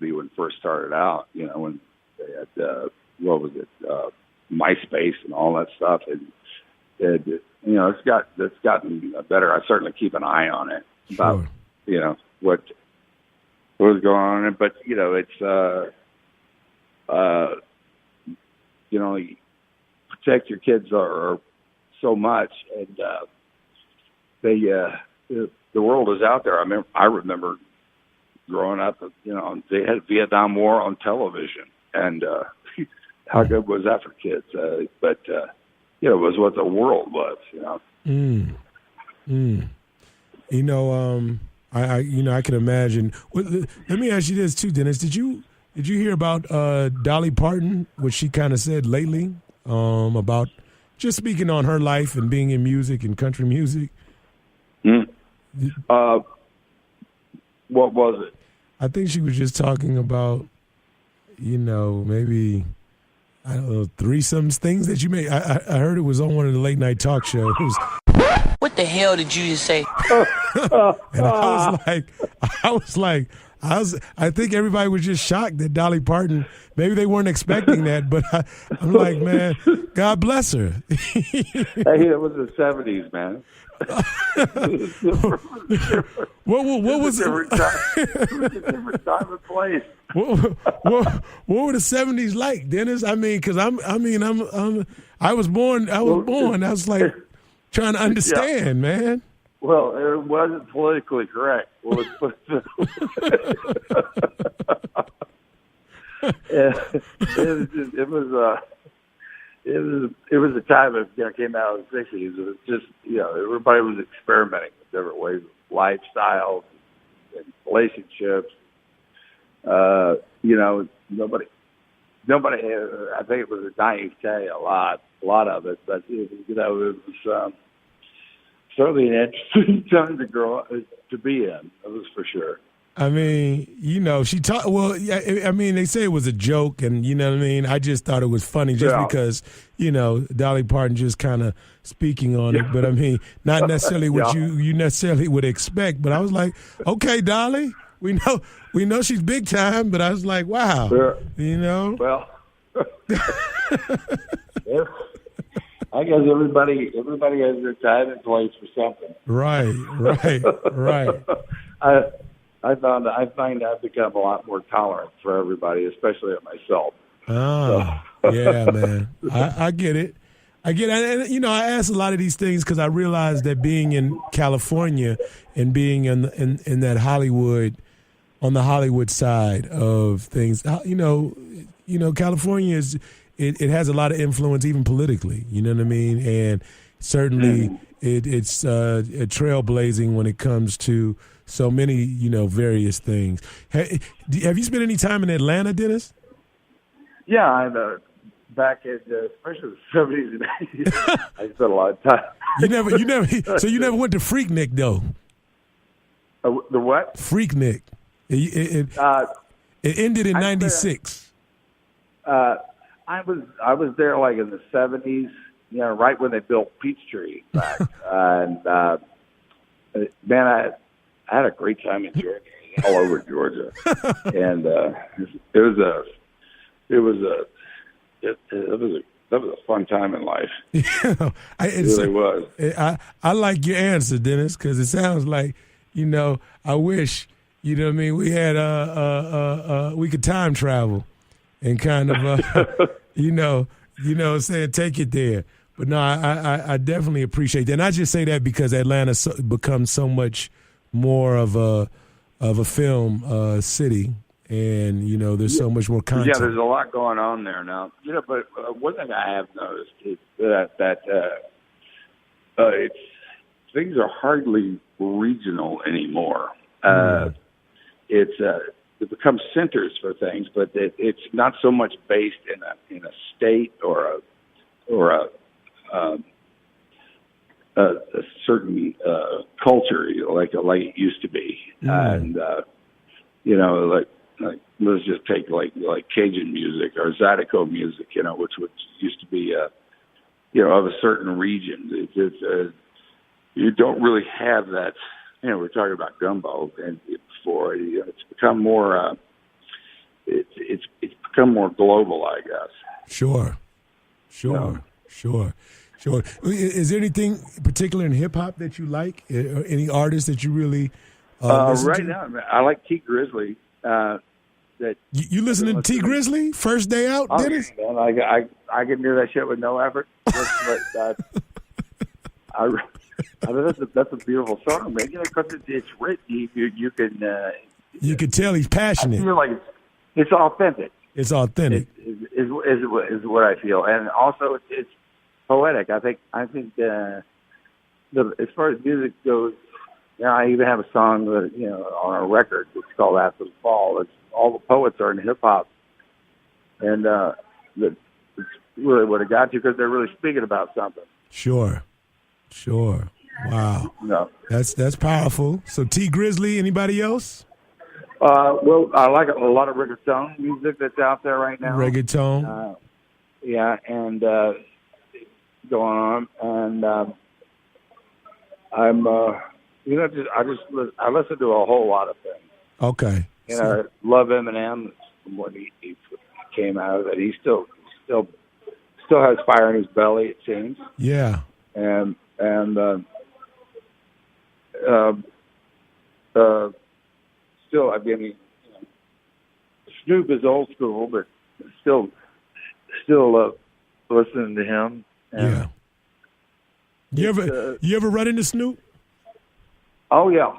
be when it first started out. You know, when they had what was it, MySpace and all that stuff. And you know, it's gotten better. I certainly keep an eye on it about you know what was going on. But you know, it's you know, you protect your kids are so much, and the world is out there. I remember growing up, you know, they had Vietnam War on television, and how good was that for kids? But you know, it was what the world was. You know. You know, I can imagine. Let me ask you this too, Dennis. Did you hear about Dolly Parton? What she kind of said lately about just speaking on her life and being in music and country music. What was it? I think she was just talking about, you know, maybe, I don't know, threesomes, things that you may. I heard it was on one of the late night talk shows. What the hell did you just say? And I think everybody was just shocked that Dolly Parton, maybe they weren't expecting that, but I'm like, man, God bless her. Hey, it was the 70s, man. What was it? It was a different time and place. What were the 70s like, Dennis? I mean, because I was born. I was like trying to understand, man. Well, it wasn't politically correct. It was a time of, you know, came out of the 60s. It was just, you know, everybody was experimenting with different ways of lifestyles and relationships. You know, nobody. I think it was a naivete, a lot of it, but you know, it was certainly an interesting time to grow up, to be in. That was for sure. I mean, you know, she taught. Well, I mean, they say it was a joke, and you know what I mean. I just thought it was funny, just because, you know, Dolly Parton just kind of speaking on it. But I mean, not necessarily what you necessarily would expect. But I was like, okay, Dolly, we know she's big time. But I was like, wow, you know. Well, I guess everybody has their time and place for something. Right. I find I've become a lot more tolerant for everybody, especially at myself. Oh, yeah, man. I get it. And, you know, I ask a lot of these things because I realize that being in California and being in that Hollywood, on the Hollywood side of things, you know, California it has a lot of influence even politically. You know what I mean? And certainly it's trailblazing when it comes to so many, you know, various things. Have you spent any time in Atlanta, Dennis? Yeah, I'm back in especially the 70s and 80s. I spent a lot of time. So you never went to Freaknik though? The what? Freaknik. It ended in '96. I was there like in the 70s, you know, right when they built Peachtree back, and man, I had a great time in Georgia, all over Georgia, and it was a fun time in life. Yeah, it really was. I like your answer, Dennis, because it sounds like, you know, I wish, you know what I mean, we had we could time travel and kind of you know saying take it there. But no, I definitely appreciate that, and I just say that because Atlanta becomes so much more of a film city, and you know there's so much more content. Yeah, there's a lot going on there now. You know, but one thing I have noticed is that things are hardly regional anymore. It becomes centers for things, but it's not so much based in a state or a certain culture like it used to be. And you know, like let's just take like Cajun music or Zydeco music, you know, which used to be you know, of a certain region. You don't really have that. You know, we're talking about gumbo and before. You know, it's become more. become more global, I guess. Sure. Is there anything particular in hip hop that you like? Or any artists that you really listen right to? now, I like T Grizzly. That you listening to T Grizzly first day out, Dennis? Yeah, man, I can do that shit with no effort. I mean, that's a beautiful song, man. You know, because it's written, you can. You can tell he's passionate. I feel like it's authentic. It's authentic. Is what I feel, and also it's poetic. I think as far as music goes, I even have a song that on a record. It's called After the Fall. It's all the poets are in hip hop, and it's really what it got to because they're really speaking about something. Sure. Wow. No. That's powerful. So T Grizzly, anybody else? Well, I like a lot of reggaeton music that's out there right now. Reggaeton. And going on, and I'm I listen to a whole lot of things. Okay. I love Eminem from what he came out of it. He still has fire in his belly, it seems. Yeah. And still, I mean, Snoop is old school, but still listening to him. And You ever run into Snoop? Oh yeah.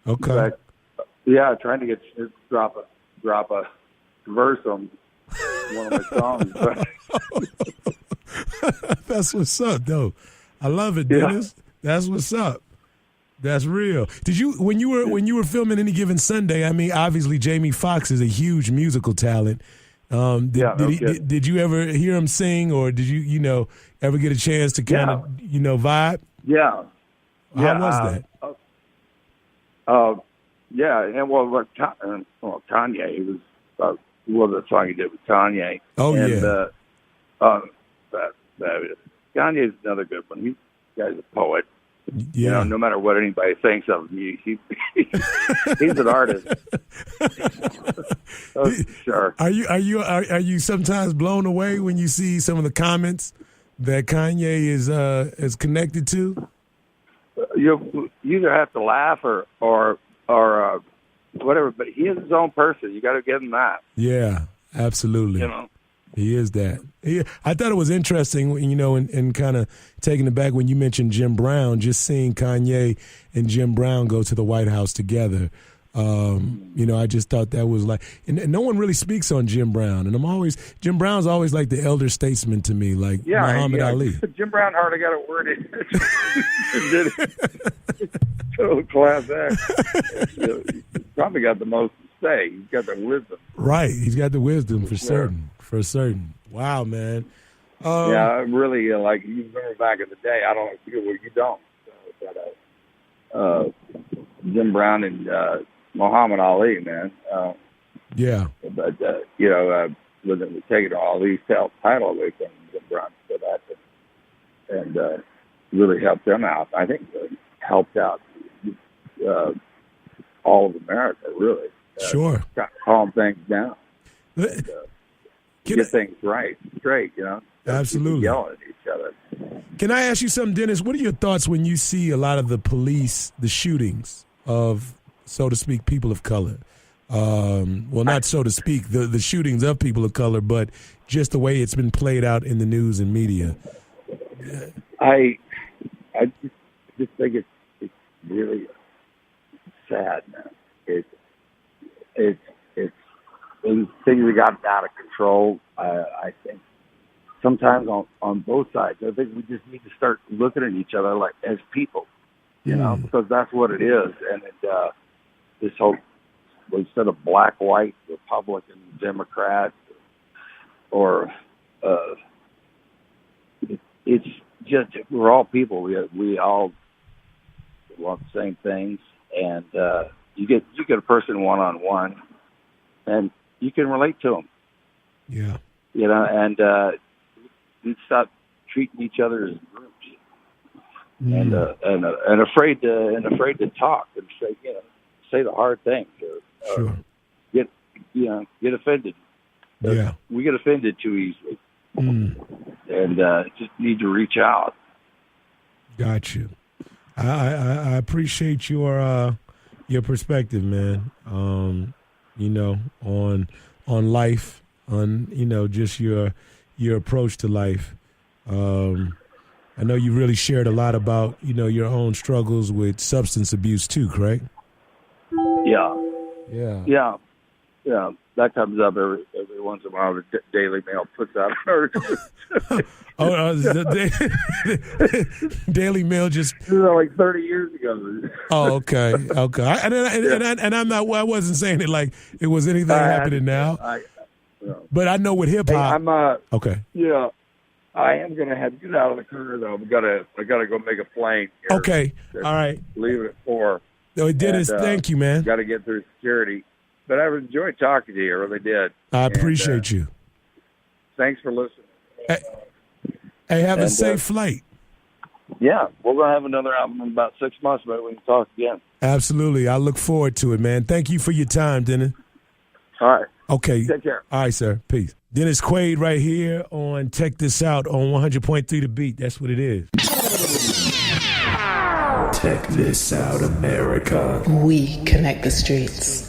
Okay. But, trying to get Snoop to drop a verse on one of my songs. That's what's up, though. I love it, Dennis. Yeah. That's what's up. That's real. Did you when you were filming Any Given Sunday? I mean, obviously Jamie Foxx is a huge musical talent. Did you ever hear him sing, or did you ever get a chance to kind of vibe? Yeah. How was that? Kanye. It was the song he did with Kanye. Oh, Kanye is another good one. He's a poet. Yeah. No matter what anybody thinks of him, he's an artist. Sure. Are you sometimes blown away when you see some of the comments that Kanye is connected to? You either have to laugh or whatever, but he is his own person. You got to give him that. Yeah, absolutely. He is that. I thought it was interesting, and kind of taking it back when you mentioned Jim Brown, just seeing Kanye and Jim Brown go to the White House together. I just thought that was like, and no one really speaks on Jim Brown. And Jim Brown's always like the elder statesman to me, like Muhammad Ali. Jim Brown hardly got a word in. Total class act. He's probably got the most to say. He's got the wisdom. Right. He's got the wisdom for certain. For certain. Wow, man. Really, you remember back in the day, I don't know if you don't. But Jim Brown and Muhammad Ali, man. But, with them taking all these title away from Jim Brown for that, and really helped them out. I think it helped out all of America, really. Sure. Calm things down. And, get things straight, Absolutely. Yelling at each other. Can I ask you something, Dennis? What are your thoughts when you see a lot of the shootings of, so to speak, people of color? Not so to speak, the shootings of people of color, but just the way it's been played out in the news and media. I just think it's really sad, man. Things have gotten out of control. I think sometimes on both sides. I think we just need to start looking at each other like as people, because that's what it is. And this whole, instead of black, white, Republican, Democrat, or it's just we're all people. We all want the same things, and you get a person one-on-one, and you can relate to them. Yeah. And you stop treating each other as groups, and afraid to talk and say the hard things, or sure. get offended. Yeah. We get offended too easily. And just need to reach out. Got you. I appreciate your perspective, man. You know, on life, on, you know, just your approach to life. I know you really shared a lot about, you know, your own struggles with substance abuse too, correct? Yeah. Yeah. Yeah. That comes up every once in a while. The Daily Mail puts out an article. Daily Mail just like 30 years ago. Oh, okay. And I'm not. I wasn't saying it like it was anything happening now. But I know with hip hop. Hey, okay. Yeah, I am gonna have to get out of the car though. I gotta go make a plane. Here. Okay. All right. Leave it at 4. Oh, Dennis, thank you, man. Got to get through security. But I enjoyed talking to you. I really did. I appreciate you. Thanks for listening. Hey, have a safe flight. Yeah, we're going to have another album in about 6 months, but we can talk again. Absolutely. I look forward to it, man. Thank you for your time, Dennis. All right. Okay. Take care. All right, sir. Peace. Dennis Quaid right here on Check This Out on 100.3 The Beat. That's what it is. Check this out, America. We connect the streets.